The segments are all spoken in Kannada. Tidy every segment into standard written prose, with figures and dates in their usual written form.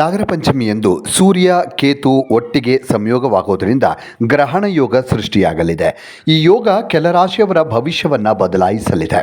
ನಾಗರ ಪಂಚಮಿಯಂದು ಸೂರ್ಯ ಕೇತು ಒಟ್ಟಿಗೆ ಸಂಯೋಗವಾಗುವುದರಿಂದ ಗ್ರಹಣ ಯೋಗ ಸೃಷ್ಟಿಯಾಗಲಿದೆ. ಈ ಯೋಗ ಕೆಲ ರಾಶಿಯವರ ಭವಿಷ್ಯವನ್ನು ಬದಲಾಯಿಸಲಿದೆ.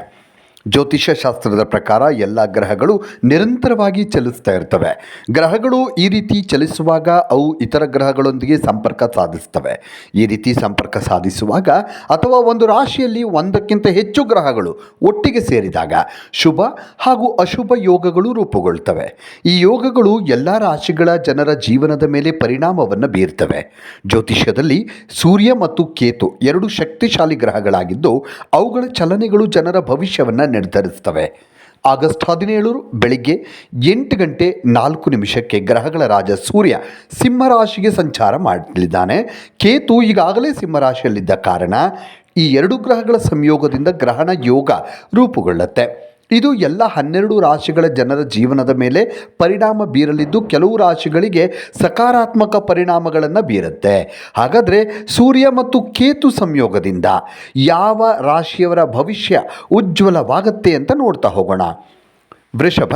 ಜ್ಯೋತಿಷ್ಯ ಶಾಸ್ತ್ರದ ಪ್ರಕಾರ ಎಲ್ಲ ಗ್ರಹಗಳು ನಿರಂತರವಾಗಿ ಚಲಿಸ್ತಾ ಇರ್ತವೆ. ಗ್ರಹಗಳು ಈ ರೀತಿ ಚಲಿಸುವಾಗ ಅವು ಇತರ ಗ್ರಹಗಳೊಂದಿಗೆ ಸಂಪರ್ಕ ಸಾಧಿಸ್ತವೆ. ಈ ರೀತಿ ಸಂಪರ್ಕ ಸಾಧಿಸುವಾಗ ಅಥವಾ ಒಂದು ರಾಶಿಯಲ್ಲಿ ಒಂದಕ್ಕಿಂತ ಹೆಚ್ಚು ಗ್ರಹಗಳು ಒಟ್ಟಿಗೆ ಸೇರಿದಾಗ ಶುಭ ಹಾಗೂ ಅಶುಭ ಯೋಗಗಳು ರೂಪುಗೊಳ್ತವೆ. ಈ ಯೋಗಗಳು ಎಲ್ಲ ರಾಶಿಗಳ ಜನರ ಜೀವನದ ಮೇಲೆ ಪರಿಣಾಮವನ್ನು ಬೀರ್ತವೆ. ಜ್ಯೋತಿಷ್ಯದಲ್ಲಿ ಸೂರ್ಯ ಮತ್ತು ಕೇತು ಎರಡು ಶಕ್ತಿಶಾಲಿ ಗ್ರಹಗಳಾಗಿದ್ದು ಅವುಗಳ ಚಲನೆಗಳು ಜನರ ಭವಿಷ್ಯವನ್ನು ನಿರ್ಧರಿಸುತ್ತವೆ. ಆಗಸ್ಟ್ 17 ಬೆಳಿಗ್ಗೆ 8:04 ಗ್ರಹಗಳ ರಾಜ ಸೂರ್ಯ ಸಿಂಹರಾಶಿಗೆ ಸಂಚಾರ ಮಾಡಲಿದ್ದಾನೆ. ಕೇತು ಈಗಾಗಲೇ ಸಿಂಹರಾಶಿಯಲ್ಲಿದ್ದ ಕಾರಣ ಈ ಎರಡು ಗ್ರಹಗಳ ಸಂಯೋಗದಿಂದ ಗ್ರಹಣ ಯೋಗ ರೂಪುಗೊಳ್ಳುತ್ತೆ. ಇದು ಎಲ್ಲ 12 ರಾಶಿಗಳ ಜನರ ಜೀವನದ ಮೇಲೆ ಪರಿಣಾಮ ಬೀರಲಿದ್ದು ಕೆಲವು ರಾಶಿಗಳಿಗೆ ಸಕಾರಾತ್ಮಕ ಪರಿಣಾಮಗಳನ್ನು ಬೀರುತ್ತೆ. ಹಾಗಾದರೆ ಸೂರ್ಯ ಮತ್ತು ಕೇತು ಸಂಯೋಗದಿಂದ ಯಾವ ರಾಶಿಯವರ ಭವಿಷ್ಯ ಉಜ್ವಲವಾಗುತ್ತೆ ಅಂತ ನೋಡ್ತಾ ಹೋಗೋಣ. ವೃಷಭ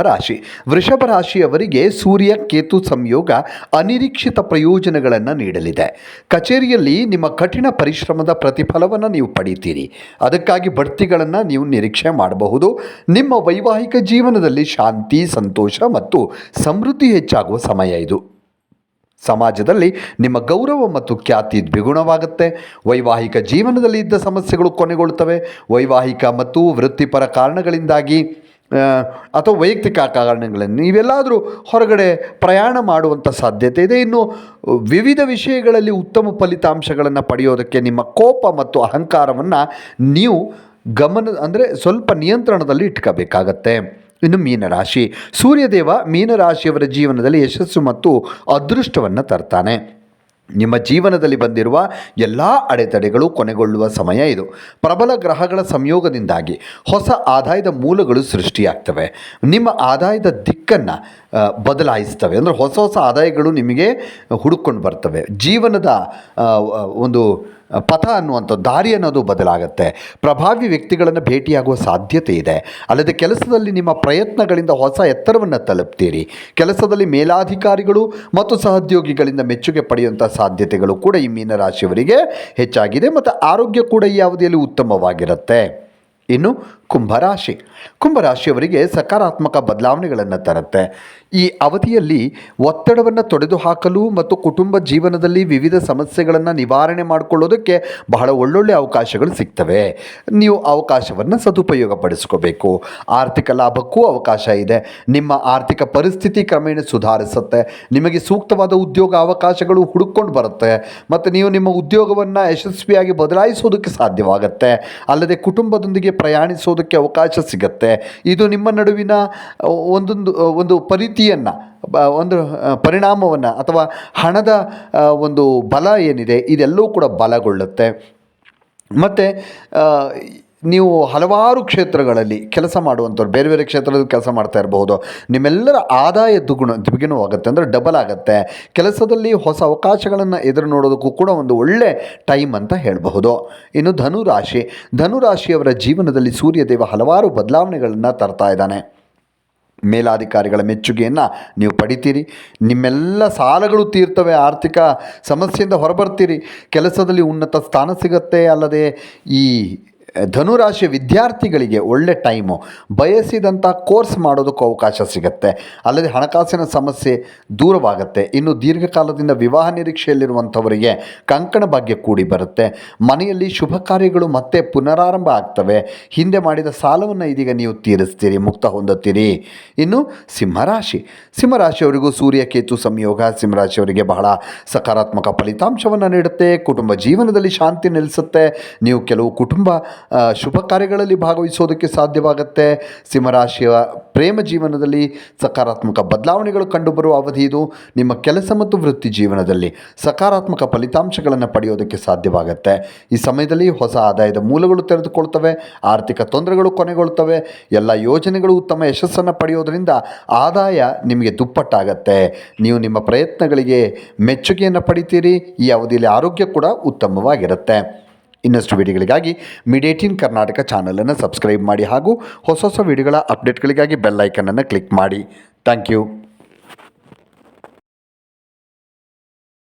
ರಾಶಿಯವರಿಗೆ ಸೂರ್ಯ ಕೇತು ಸಂಯೋಗ ಅನಿರೀಕ್ಷಿತ ಪ್ರಯೋಜನಗಳನ್ನು ನೀಡಲಿದೆ. ಕಚೇರಿಯಲ್ಲಿ ನಿಮ್ಮ ಕಠಿಣ ಪರಿಶ್ರಮದ ಪ್ರತಿಫಲವನ್ನು ನೀವು ಪಡೀತೀರಿ. ಅದಕ್ಕಾಗಿ ಬಡ್ತಿಗಳನ್ನು ನೀವು ನಿರೀಕ್ಷೆ ಮಾಡಬಹುದು. ನಿಮ್ಮ ವೈವಾಹಿಕ ಜೀವನದಲ್ಲಿ ಶಾಂತಿ, ಸಂತೋಷ ಮತ್ತು ಸಮೃದ್ಧಿ ಹೆಚ್ಚಾಗುವ ಸಮಯ ಇದು. ಸಮಾಜದಲ್ಲಿ ನಿಮ್ಮ ಗೌರವ ಮತ್ತು ಖ್ಯಾತಿ ದ್ವಿಗುಣವಾಗುತ್ತೆ. ವೈವಾಹಿಕ ಜೀವನದಲ್ಲಿ ಇದ್ದ ಸಮಸ್ಯೆಗಳು ಕೊನೆಗೊಳ್ಳುತ್ತವೆ. ವೈವಾಹಿಕ ಮತ್ತು ವೃತ್ತಿಪರ ಕಾರಣಗಳಿಂದಾಗಿ ಅಥವಾ ವೈಯಕ್ತಿಕ ಕಾರಣಗಳನ್ನು ನೀವೆಲ್ಲಾದರೂ ಹೊರಗಡೆ ಪ್ರಯಾಣ ಮಾಡುವಂಥ ಸಾಧ್ಯತೆ ಇದೆ. ಇನ್ನು ವಿವಿಧ ವಿಷಯಗಳಲ್ಲಿ ಉತ್ತಮ ಫಲಿತಾಂಶಗಳನ್ನು ಪಡೆಯೋದಕ್ಕೆ ನಿಮ್ಮ ಕೋಪ ಮತ್ತು ಅಹಂಕಾರವನ್ನು ನೀವು ಸ್ವಲ್ಪ ನಿಯಂತ್ರಣದಲ್ಲಿ ಇಟ್ಕೋಬೇಕಾಗತ್ತೆ. ಇನ್ನು ಮೀನರಾಶಿ, ಸೂರ್ಯದೇವ ಮೀನರಾಶಿಯವರ ಜೀವನದಲ್ಲಿ ಯಶಸ್ಸು ಮತ್ತು ಅದೃಷ್ಟವನ್ನು ತರ್ತಾನೆ. ನಿಮ್ಮ ಜೀವನದಲ್ಲಿ ಬಂದಿರುವ ಎಲ್ಲ ಅಡೆತಡೆಗಳು ಕೊನೆಗೊಳ್ಳುವ ಸಮಯ ಇದು. ಪ್ರಬಲ ಗ್ರಹಗಳ ಸಂಯೋಗದಿಂದಾಗಿ ಹೊಸ ಆದಾಯದ ಮೂಲಗಳು ಸೃಷ್ಟಿಯಾಗ್ತವೆ. ನಿಮ್ಮ ಆದಾಯದ ದಿಕ್ಕನ್ನು ಬದಲಾಯಿಸ್ತವೆ. ಅಂದರೆ ಹೊಸ ಆದಾಯಗಳು ನಿಮಗೆ ಹುಡುಕೊಂಡು ಬರ್ತವೆ. ಜೀವನದ ಒಂದು ಪಥ ಅನ್ನುವಂಥ ದಾರಿ ಅನ್ನೋದು ಬದಲಾಗುತ್ತೆ. ಪ್ರಭಾವಿ ವ್ಯಕ್ತಿಗಳನ್ನು ಭೇಟಿಯಾಗುವ ಸಾಧ್ಯತೆ ಇದೆ. ಅಲ್ಲದೆ ಕೆಲಸದಲ್ಲಿ ನಿಮ್ಮ ಪ್ರಯತ್ನಗಳಿಂದ ಹೊಸ ಎತ್ತರವನ್ನು ತಲುಪ್ತೀರಿ. ಕೆಲಸದಲ್ಲಿ ಮೇಲಾಧಿಕಾರಿಗಳು ಮತ್ತು ಸಹೋದ್ಯೋಗಿಗಳಿಂದ ಮೆಚ್ಚುಗೆ ಪಡೆಯುವಂಥ ಸಾಧ್ಯತೆಗಳು ಕೂಡ ಈ ಮೀನರಾಶಿಯವರಿಗೆ ಹೆಚ್ಚಾಗಿದೆ. ಮತ್ತು ಆರೋಗ್ಯ ಕೂಡ ಈ ಅವಧಿಯಲ್ಲಿ ಉತ್ತಮವಾಗಿರುತ್ತೆ. ಇನ್ನು ಕುಂಭರಾಶಿಯವರಿಗೆ ಸಕಾರಾತ್ಮಕ ಬದಲಾವಣೆಗಳನ್ನು ತರುತ್ತೆ. ಈ ಅವಧಿಯಲ್ಲಿ ಒತ್ತಡವನ್ನು ತೊಡೆದುಹಾಕಲು ಮತ್ತು ಕುಟುಂಬ ಜೀವನದಲ್ಲಿ ವಿವಿಧ ಸಮಸ್ಯೆಗಳನ್ನು ನಿವಾರಣೆ ಮಾಡಿಕೊಳ್ಳೋದಕ್ಕೆ ಬಹಳ ಒಳ್ಳೊಳ್ಳೆ ಅವಕಾಶಗಳು ಸಿಗ್ತವೆ. ನೀವು ಅವಕಾಶವನ್ನು ಸದುಪಯೋಗಪಡಿಸ್ಕೋಬೇಕು. ಆರ್ಥಿಕ ಲಾಭಕ್ಕೂ ಅವಕಾಶ ಇದೆ. ನಿಮ್ಮ ಆರ್ಥಿಕ ಪರಿಸ್ಥಿತಿ ಕ್ರಮೇಣ ಸುಧಾರಿಸುತ್ತೆ. ನಿಮಗೆ ಸೂಕ್ತವಾದ ಉದ್ಯೋಗ ಅವಕಾಶಗಳು ಹುಡುಕೊಂಡು ಬರುತ್ತೆ ಮತ್ತು ನೀವು ನಿಮ್ಮ ಉದ್ಯೋಗವನ್ನು ಯಶಸ್ವಿಯಾಗಿ ಬದಲಾಯಿಸೋದಕ್ಕೆ ಸಾಧ್ಯವಾಗುತ್ತೆ. ಅಲ್ಲದೆ ಕುಟುಂಬದೊಂದಿಗೆ ಪ್ರಯಾಣಿಸೋದಕ್ಕೆ ಅವಕಾಶ ಸಿಗುತ್ತೆ. ಇದು ನಿಮ್ಮ ನಡುವಿನ ಒಂದು ಪರಿತಿಯನ್ನು ಒಂದು ಪರಿಣಾಮವನ್ನು ಅಥವಾ ಹಣದ ಒಂದು ಬಲ ಏನಿದೆ ಇದೆಲ್ಲವೂ ಕೂಡ ಬಲಗೊಳ್ಳುತ್ತೆ. ಮತ್ತು ನೀವು ಹಲವಾರು ಕ್ಷೇತ್ರಗಳಲ್ಲಿ ಕೆಲಸ ಮಾಡುವಂಥವ್ರು ಬೇರೆ ಬೇರೆ ಕ್ಷೇತ್ರದಲ್ಲಿ ಕೆಲಸ ಮಾಡ್ತಾ ಇರಬಹುದು. ನಿಮ್ಮೆಲ್ಲರ ಆದಾಯ ದ್ವಿಗುಣವಾಗುತ್ತೆ, ಅಂದರೆ ಡಬಲ್ ಆಗುತ್ತೆ. ಕೆಲಸದಲ್ಲಿ ಹೊಸ ಅವಕಾಶಗಳನ್ನು ಎದುರು ನೋಡೋದಕ್ಕೂ ಕೂಡ ಒಂದು ಒಳ್ಳೆ ಟೈಮ್ ಅಂತ ಹೇಳಬಹುದು. ಇನ್ನು ಧನುರಾಶಿಯವರ ಜೀವನದಲ್ಲಿ ಸೂರ್ಯದೇವ ಹಲವಾರು ಬದಲಾವಣೆಗಳನ್ನು ತರ್ತಾ ಇದ್ದಾನೆ. ಮೇಲಾಧಿಕಾರಿಗಳ ಮೆಚ್ಚುಗೆಯನ್ನು ನೀವು ಪಡಿತೀರಿ. ನಿಮ್ಮೆಲ್ಲ ಸಾಲಗಳು ತೀರ್ತವೆ. ಆರ್ಥಿಕ ಸಮಸ್ಯೆಯಿಂದ ಹೊರಬರ್ತೀರಿ. ಕೆಲಸದಲ್ಲಿ ಉನ್ನತ ಸ್ಥಾನ ಸಿಗುತ್ತೆ. ಅಲ್ಲದೆ ಈ ಧನುರಾಶಿ ವಿದ್ಯಾರ್ಥಿಗಳಿಗೆ ಒಳ್ಳೆ ಟೈಮು. ಬಯಸಿದಂಥ ಕೋರ್ಸ್ ಮಾಡೋದಕ್ಕೂ ಅವಕಾಶ ಸಿಗುತ್ತೆ. ಅಲ್ಲದೆ ಹಣಕಾಸಿನ ಸಮಸ್ಯೆ ದೂರವಾಗುತ್ತೆ. ಇನ್ನು ದೀರ್ಘಕಾಲದಿಂದ ವಿವಾಹ ನಿರೀಕ್ಷೆಯಲ್ಲಿರುವಂಥವರಿಗೆ ಕಂಕಣ ಭಾಗ್ಯ ಕೂಡಿ ಬರುತ್ತೆ. ಮನೆಯಲ್ಲಿ ಶುಭ ಕಾರ್ಯಗಳು ಮತ್ತೆ ಪುನರಾರಂಭ ಆಗ್ತವೆ. ಹಿಂದೆ ಮಾಡಿದ ಸಾಲವನ್ನು ಇದೀಗ ನೀವು ತೀರಿಸ್ತೀರಿ, ಮುಕ್ತ ಹೊಂದುತ್ತೀರಿ. ಇನ್ನು ಸಿಂಹರಾಶಿಯವರಿಗೂ ಸೂರ್ಯ ಕೇತು ಸಂಯೋಗ ಸಿಂಹರಾಶಿಯವರಿಗೆ ಬಹಳ ಸಕಾರಾತ್ಮಕ ಫಲಿತಾಂಶವನ್ನು ನೀಡುತ್ತೆ. ಕುಟುಂಬ ಜೀವನದಲ್ಲಿ ಶಾಂತಿ ನೆಲೆಸುತ್ತೆ. ನೀವು ಕೆಲವು ಕುಟುಂಬ ಶುಭ ಕಾರ್ಯಗಳಲ್ಲಿ ಭಾಗವಹಿಸೋದಕ್ಕೆ ಸಾಧ್ಯವಾಗುತ್ತೆ. ಸಿಂಹರಾಶಿಯ ಪ್ರೇಮ ಜೀವನದಲ್ಲಿ ಸಕಾರಾತ್ಮಕ ಬದಲಾವಣೆಗಳು ಕಂಡುಬರುವ ಅವಧಿ ಇದು. ನಿಮ್ಮ ಕೆಲಸ ಮತ್ತು ವೃತ್ತಿ ಜೀವನದಲ್ಲಿ ಸಕಾರಾತ್ಮಕ ಫಲಿತಾಂಶಗಳನ್ನು ಪಡೆಯೋದಕ್ಕೆ ಸಾಧ್ಯವಾಗುತ್ತೆ. ಈ ಸಮಯದಲ್ಲಿ ಹೊಸ ಆದಾಯದ ಮೂಲಗಳು ತೆರೆದುಕೊಳ್ತವೆ. ಆರ್ಥಿಕ ತೊಂದರೆಗಳು ಕೊನೆಗೊಳ್ತವೆ. ಎಲ್ಲ ಯೋಜನೆಗಳು ಉತ್ತಮ ಯಶಸ್ಸನ್ನು ಪಡೆಯೋದರಿಂದ ಆದಾಯ ನಿಮಗೆ ದುಪ್ಪಟ್ಟಾಗತ್ತೆ. ನೀವು ನಿಮ್ಮ ಪ್ರಯತ್ನಗಳಿಗೆ ಮೆಚ್ಚುಗೆಯನ್ನು ಪಡಿತೀರಿ. ಈ ಅವಧಿಯಲ್ಲಿ ಆರೋಗ್ಯ ಕೂಡ ಉತ್ತಮವಾಗಿರುತ್ತೆ. ಇನ್ನಷ್ಟು ವಿಡಿಯೋಗಳಿಗಾಗಿ ಮೀಡಿಯಾ18 ಕರ್ನಾಟಕ ಚಾನಲನ್ನು ಸಬ್ಸ್ಕ್ರೈಬ್ ಮಾಡಿ ಹಾಗೂ ಹೊಸ ವಿಡಿಯೋಗಳ ಅಪ್ಡೇಟ್ಗಳಿಗಾಗಿ ಬೆಲ್ ಐಕನನ್ನು ಕ್ಲಿಕ್ ಮಾಡಿ. Thank you.